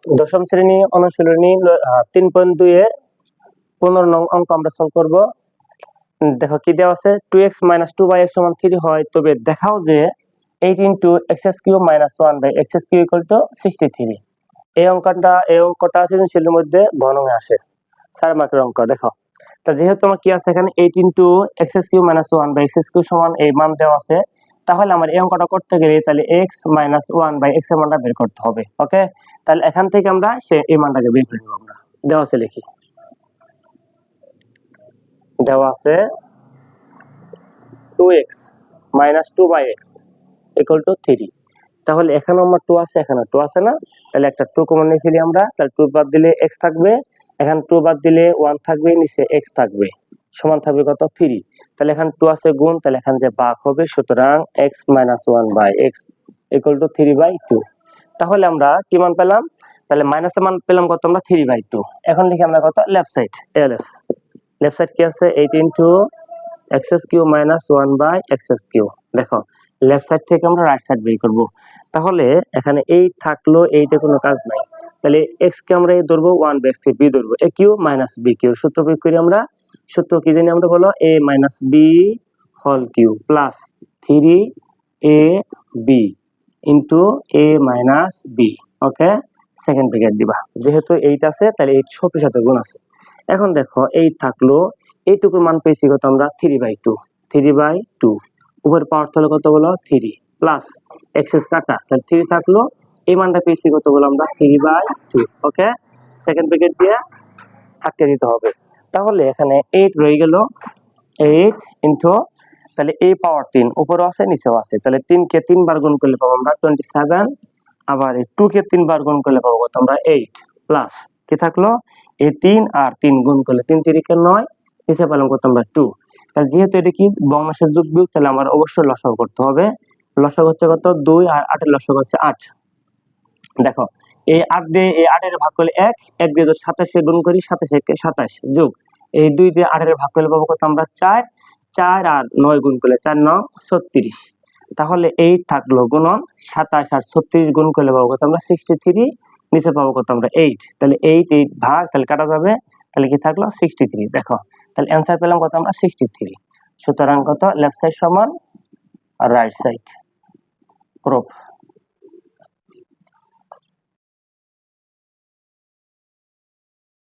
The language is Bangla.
দশম শ্রেণী অনুশীলনী 3.2 এর 15 নং অঙ্ক আমরা সলভ করব। দেখো কি দেওয়া আছে, 2x - 2y = 3 হয় তবে দেখাও যে 8 × x³ - 1/x³ = 63। এই অঙ্কটা সৃজনশীলের মধ্যে ঘনঙে আসে, 4 মার্কের অঙ্ক। দেখো তা যেহেতু আমার কি আছে এখানে 8 × x³ - 1/x³ এই মান দেওয়া আছে, তাহলে আমার এই অঙ্কটা করতে গেলে তাহলে x - 1/x এর মানটা বের করতে হবে। ওকে, তাহলে এখান থেকে আমরা এই মানটাকে বের করে নেব। আমরা দেওয়া আছে লিখি, দেওয়া আছে 2x - 2y(x) = 3। তাহলে এখানে আমার 2 আছে, এখানে 2 আছে না, তাহলে একটা 2 কমন নিয়ে ফেলি আমরা। তাহলে 2 বাদ দিলে x থাকবে, এখানে 2 বাদ দিলে 1 থাকবে, নিচে x থাকবে, সমান থাকবে কত 3। তাহলে এখানে 2 আছে গুণ, তাহলে এখানে যে ভাগ হবে, সুতরাং x - 1/x = 3/2। তাহলে আমরা কি মান পেলাম, তাহলে মাইনাসের মান পেলাম কত আমরা 3/2। এখন লিখি আমরা কত left side, ls left side কি আছে 8 × x³ - 1/x³। দেখো লেফট সাইড থেকে আমরা রাইট সাইড বের করব। তাহলে এখানে 8 থাকলো, এইটা কোনো কাজ নাই, তাহলে x কে আমরা ধরবো 1/x কে b ধরবো, a³ - b³ সূত্র প্রয়োগ করি আমরা। সূত্র কি জানি আমরা, বলো a - b whole cube plus 3ab * a - b। Okay, second bracket দিবা, যেহেতু 8 আছে তাহলে 8 সবটার সাথে গুণ আছে। এখন দেখো 8 থাকলো, এইটুকুর মান পেয়েছি কত আমরা 3/2। উপরে পাওয়ার তাহলে কত বলো 3 প্লাস এক্সেস কাটা, তাহলে 3 থাকলো, এই মানটা পেয়েছি কত বলো আমরা 3/2। ওকে, সেকেন্ড ব্র্যাকেট দিয়ে আটকে দিতে হবে। তাহলে এখানে 8 রয়ে গেল, 8 তাহলে a পাওয়ার 3 উপরেও আছে নিচেও আছে, তাহলে 3 কে 3 বার গুণ করলে পাবো আমরা 27। আবার এই 2 কে 3 বার গুণ করলে পাবো কত আমরা 8 প্লাস কি থাকলো এই 3 আর 3 গুণ করলে 3 × 3 = 9, নিচে পেলাম কত আমরা 2। তাহলে যেহেতু এটা কি ভগ্নাংশের যোগবিয়োগ, তাহলে আমার অবশ্যই লসাগু করতে হবে। লসাগু হচ্ছে কত 2 আর 8 এর লসাগু হচ্ছে 8। দেখো এই 8 দিয়ে এই 8 এর ভাগ করলে 1 দিয়ে 27 এর গুণ করি, 27 × 27 যোগ এই 2 দিয়ে 8 এর ভাগ করলে পাবো কত আমরা 4 আর 9 গুণ করলে 4 × 9 = 36। তাহলে 8 থাকলো গুণন 27 আর 36 গুণ করলে পাবো কত আমরা 63, নিচে পাবো কত আমরা 8। তাহলে 8 ভাগ তাহলে কাটা যাবে, তাহলে কি থাকলো 63। দেখো তাহলে অ্যানসার পেলাম কত আমরা 63। সুতরাং কত লেফট সাইড সমান রাইট সাইড, প্রুফ।